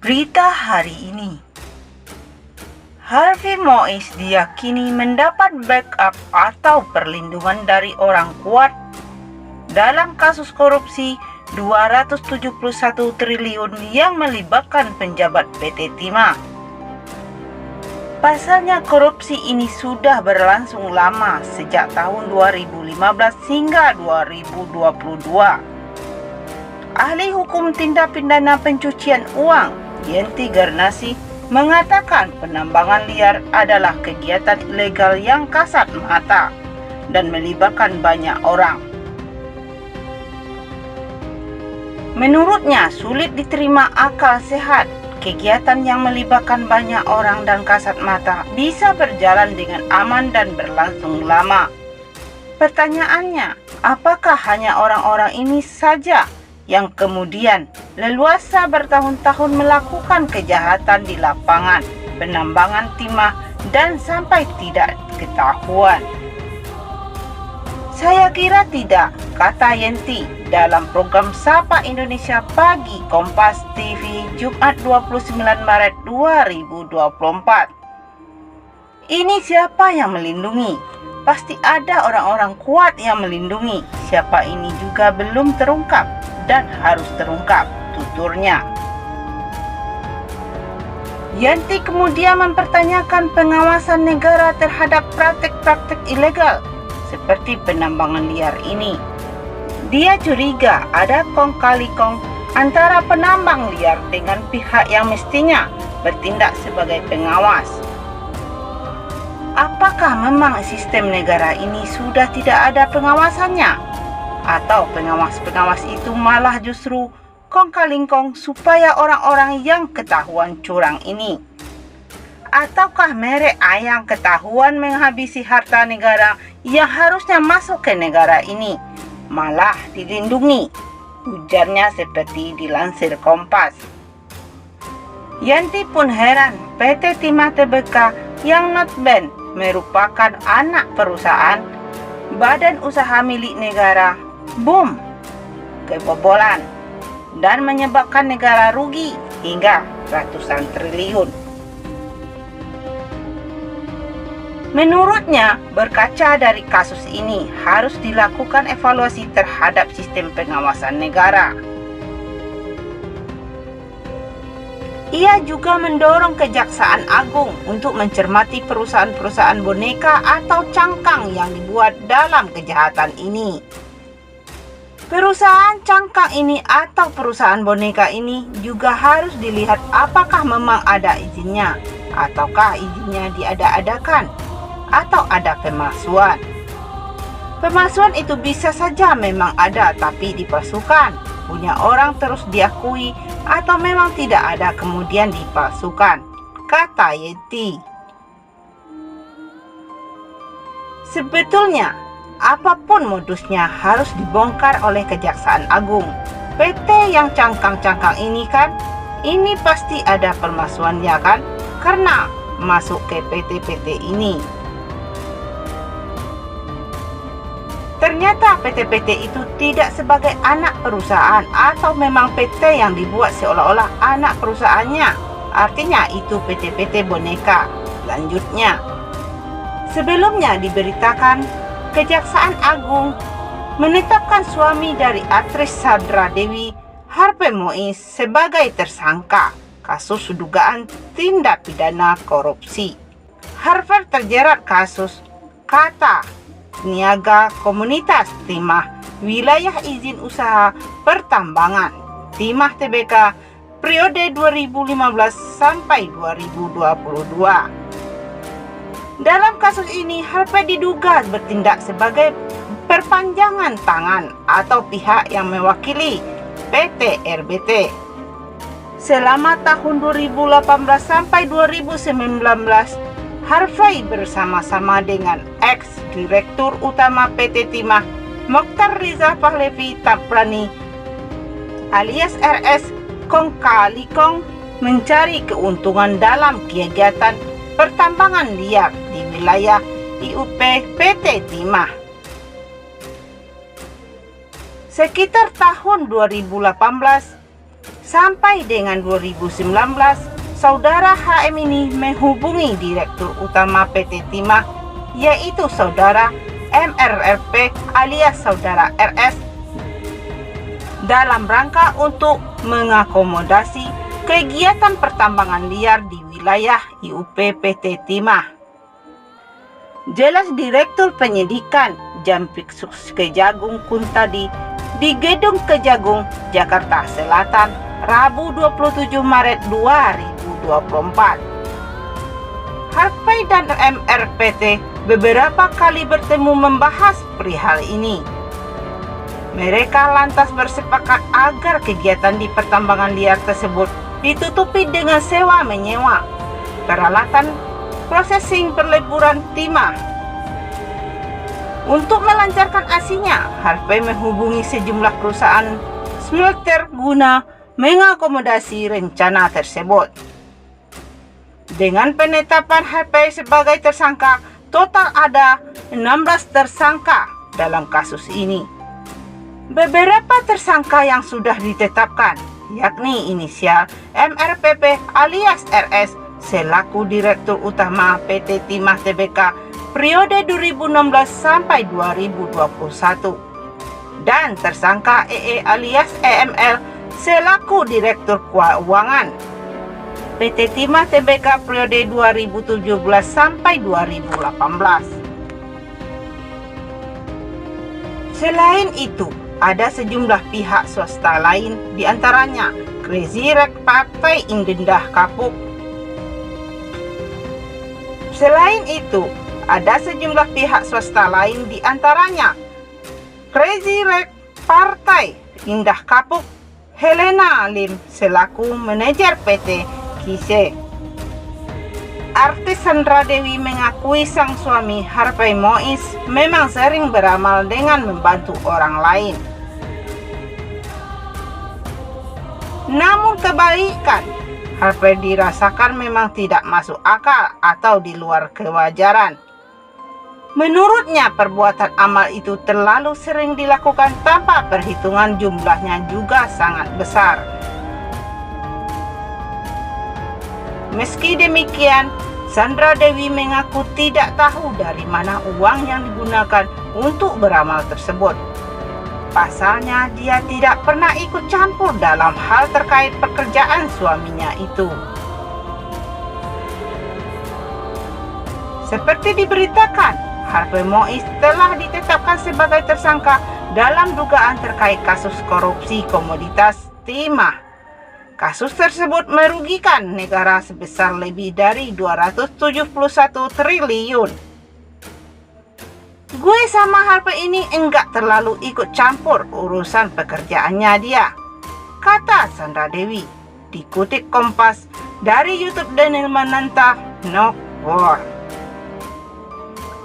Berita hari ini, Harvey Moise diyakini mendapat backup atau perlindungan dari orang kuat dalam kasus korupsi 271 triliun yang melibatkan penjabat PT Timah. Pasalnya korupsi ini sudah berlangsung lama sejak tahun 2015 hingga 2022. Ahli hukum tindak pidana pencucian uang Yenti Garnasi mengatakan penambangan liar adalah kegiatan ilegal yang kasat mata dan melibatkan banyak orang. Menurutnya sulit diterima akal sehat kegiatan yang melibatkan banyak orang dan kasat mata bisa berjalan dengan aman dan berlangsung lama. Pertanyaannya, apakah hanya orang-orang ini saja yang kemudian leluasa bertahun-tahun melakukan kejahatan di lapangan penambangan timah dan sampai tidak ketahuan? Saya kira tidak, kata Yenti dalam program Sapa Indonesia Pagi Kompas TV Jumat 29 Maret 2024. Ini siapa yang melindungi? Pasti ada orang-orang kuat yang melindungi. Siapa ini juga belum terungkap dan harus terungkap, tuturnya. Yanti kemudian mempertanyakan pengawasan negara terhadap praktik-praktik ilegal seperti penambangan liar ini. Dia curiga ada kong kali kong antara penambang liar dengan pihak yang mestinya bertindak sebagai pengawas. Apakah memang sistem negara ini sudah tidak ada pengawasannya? Atau pengawas-pengawas itu malah justru kong-kalingkong supaya orang-orang yang ketahuan curang ini? Ataukah merek ayam ketahuan menghabisi harta negara yang harusnya masuk ke negara ini malah dilindungi? Ujarnya seperti dilansir Kompas. Yanti pun heran PT Timah Tbk yang notabene merupakan anak perusahaan badan usaha milik negara boom, kebobolan, dan menyebabkan negara rugi hingga ratusan triliun. Menurutnya, berkaca dari kasus ini harus dilakukan evaluasi terhadap sistem pengawasan negara. Ia juga mendorong Kejaksaan Agung untuk mencermati perusahaan-perusahaan boneka atau cangkang yang dibuat dalam kejahatan ini. Perusahaan cangkang ini atau perusahaan boneka ini juga harus dilihat apakah memang ada izinnya, ataukah izinnya diada-adakan, atau ada pemalsuan. Pemalsuan itu bisa saja memang ada tapi dipalsukan, punya orang terus diakui, atau memang tidak ada kemudian dipalsukan, kata Yenti. Sebetulnya, apapun modusnya harus dibongkar oleh Kejaksaan Agung. PT yang cangkang-cangkang ini kan, ini pasti ada pemalsuannya kan, karena masuk ke PT-PT ini. Ternyata PT-PT itu tidak sebagai anak perusahaan atau memang PT yang dibuat seolah-olah anak perusahaannya. Artinya itu PT-PT boneka. Lanjutnya, sebelumnya diberitakan Kejaksaan Agung menetapkan suami dari aktris Sandra Dewi, Harvey Moise, sebagai tersangka kasus dugaan tindak pidana korupsi. Harvey terjerat kasus kata niaga komunitas timah wilayah izin usaha pertambangan Timah Tbk periode 2015 sampai 2022. Dalam kasus ini, Harvey diduga bertindak sebagai perpanjangan tangan atau pihak yang mewakili PT RBT. Selama tahun 2018 sampai 2019, Harvey bersama-sama dengan ex-direktur utama PT Timah, Mokhtar Rizal Pahlavi Taprani alias RS Kong Kali Kong, mencari keuntungan dalam kegiatan pertambangan liar di wilayah IUP PT Timah. Sekitar tahun 2018, Sampai dengan 2019, saudara HM ini menghubungi Direktur Utama PT Timah, yaitu saudara MRRP alias saudara RS, dalam rangka untuk mengakomodasi kegiatan pertambangan liar di wilayah IUP PT Timah. Jelas Direktur Penyidikan Jampitsus Kejagung Kuntadi di Gedung Kejagung, Jakarta Selatan, Rabu 27 Maret 2024. Harvey dan MRPT beberapa kali bertemu membahas perihal ini. Mereka lantas bersepakat agar kegiatan di pertambangan liar tersebut ditutupi dengan sewa-menyewa peralatan processing peleburan timah. Untuk melancarkan aksinya, Harvey menghubungi sejumlah perusahaan smelter guna mengakomodasi rencana tersebut. Dengan penetapan Harvey sebagai tersangka, total ada 16 tersangka dalam kasus ini. Beberapa tersangka yang sudah ditetapkan, yakni inisial MRPP alias RS selaku Direktur Utama PT Timah Tbk periode 2016 sampai 2021, dan tersangka EE alias EML selaku Direktur Keuangan PT Timah Tbk periode 2017 sampai 2018. Selain itu, ada sejumlah pihak swasta lain, diantaranya Crazy Rek Partai Indendah Kapuk. Selain itu, ada sejumlah pihak swasta lain, diantaranya Crazy Rek Partai Indah Kapuk, Helena Lim selaku manajer PT Kise. Artis Sandra Dewi mengakui sang suami Harvey Mois memang sering beramal dengan membantu orang lain. Namun kebalikan, Harvey dirasakan memang tidak masuk akal atau di luar kewajaran. Menurutnya, perbuatan amal itu terlalu sering dilakukan tanpa perhitungan, jumlahnya juga sangat besar. Meski demikian, Sandra Dewi mengaku tidak tahu dari mana uang yang digunakan untuk beramal tersebut. Pasalnya, dia tidak pernah ikut campur dalam hal terkait pekerjaan suaminya itu. Seperti diberitakan, Harvey Mois telah ditetapkan sebagai tersangka dalam dugaan terkait kasus korupsi komoditas timah. Kasus tersebut merugikan negara sebesar lebih dari 271 triliun. Gue sama Harvey ini enggak terlalu ikut campur urusan pekerjaannya dia, kata Sandra Dewi. Dikutip Kompas dari YouTube Daniel Mananta No War.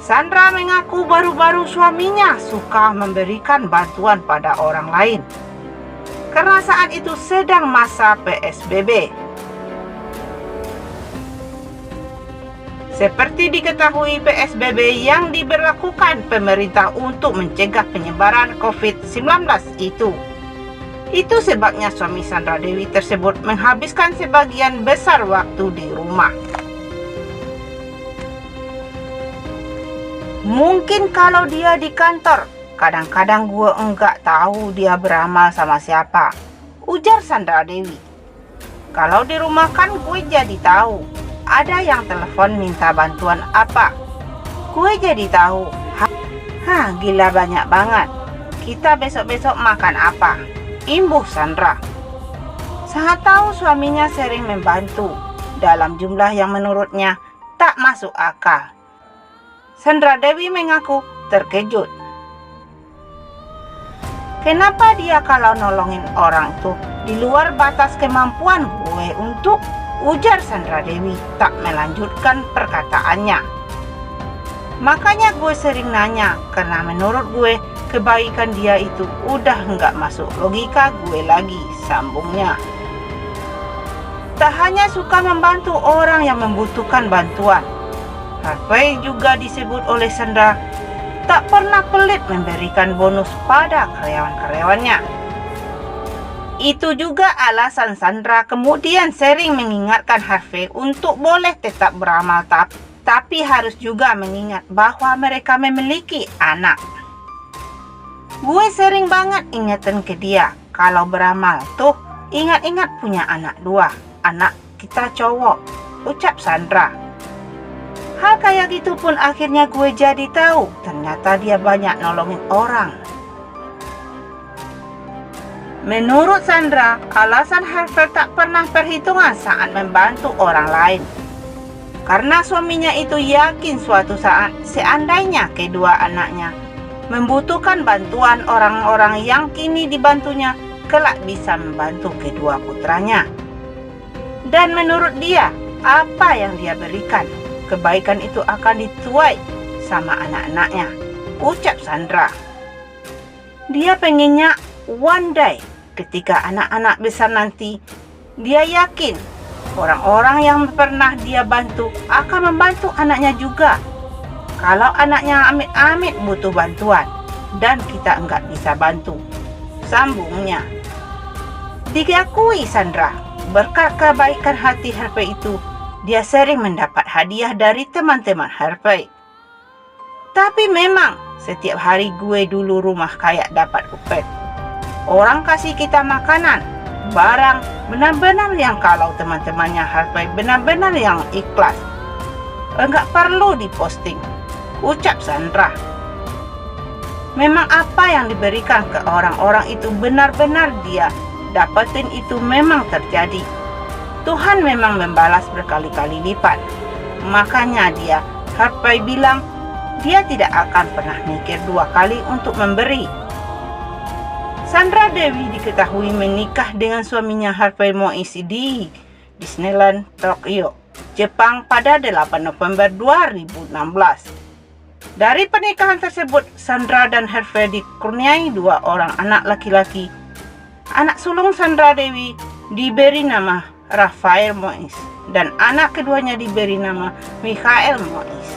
Sandra mengaku baru-baru suaminya suka memberikan bantuan pada orang lain karena saat itu sedang masa PSBB. Seperti diketahui, PSBB yang diberlakukan pemerintah untuk mencegah penyebaran COVID-19 itu sebabnya suami Sandra Dewi tersebut menghabiskan sebagian besar waktu di rumah. Mungkin kalau dia di kantor, kadang-kadang gue enggak tahu dia beramal sama siapa, ujar Sandra Dewi. Kalau di rumah kan gue jadi tahu ada yang telepon minta bantuan apa. Gue jadi tahu, gila banyak banget. Kita besok-besok makan apa? Imbuh Sandra. Sangat tahu suaminya sering membantu dalam jumlah yang menurutnya tak masuk akal. Sandra Dewi mengaku terkejut. Kenapa dia kalau nolongin orang tuh di luar batas kemampuan gue untuk, ujar Sandra Dewi tak melanjutkan perkataannya. Makanya gue sering nanya, karena menurut gue kebaikan dia itu udah nggak masuk logika gue lagi, sambungnya. Tak hanya suka membantu orang yang membutuhkan bantuan, Harvey juga disebut oleh Sandra tak pernah pelit memberikan bonus pada karyawan-karyawannya. Itu juga alasan Sandra kemudian sering mengingatkan Harvey untuk boleh tetap beramal tapi harus juga mengingat bahwa mereka memiliki anak. Gue sering banget ingetin ke dia, kalau beramal tuh ingat-ingat punya anak 2, anak kita cowok, ucap Sandra. Hal kayak gitu pun akhirnya gue jadi tahu, ternyata dia banyak nolongin orang. Menurut Sandra, alasan Harvey tak pernah perhitungan saat membantu orang lain. Karena suaminya itu yakin suatu saat seandainya kedua anaknya membutuhkan bantuan orang-orang yang kini dibantunya, kelak bisa membantu kedua putranya. Dan menurut dia, apa yang dia berikan, kebaikan itu akan dituai sama anak-anaknya, ucap Sandra. Dia pengennya one day ketika anak-anak besar nanti, dia yakin orang-orang yang pernah dia bantu akan membantu anaknya juga. Kalau anaknya amit-amit butuh bantuan dan kita enggak bisa bantu, sambungnya. Diakui Sandra, berkat kebaikan hati Harvey itu, dia sering mendapat hadiah dari teman-teman Harvey. Tapi memang setiap hari gue dulu rumah kayak dapat upet. Orang kasih kita makanan, barang, benar-benar yang kalau teman-temannya Harvey benar-benar yang ikhlas. Enggak perlu diposting, ucap Sandra. Memang apa yang diberikan ke orang-orang itu benar-benar dia dapetin, itu memang terjadi. Tuhan memang membalas berkali-kali lipat. Makanya Harvey bilang, dia tidak akan pernah mikir 2 kali untuk memberi. Sandra Dewi diketahui menikah dengan suaminya Harvey Moise di Disneyland Tokyo, Jepang pada 8 November 2016. Dari pernikahan tersebut, Sandra dan Harvey dikurniai 2 orang anak laki-laki. Anak sulung Sandra Dewi diberi nama Raphael Moise dan anak keduanya diberi nama Michael Moise.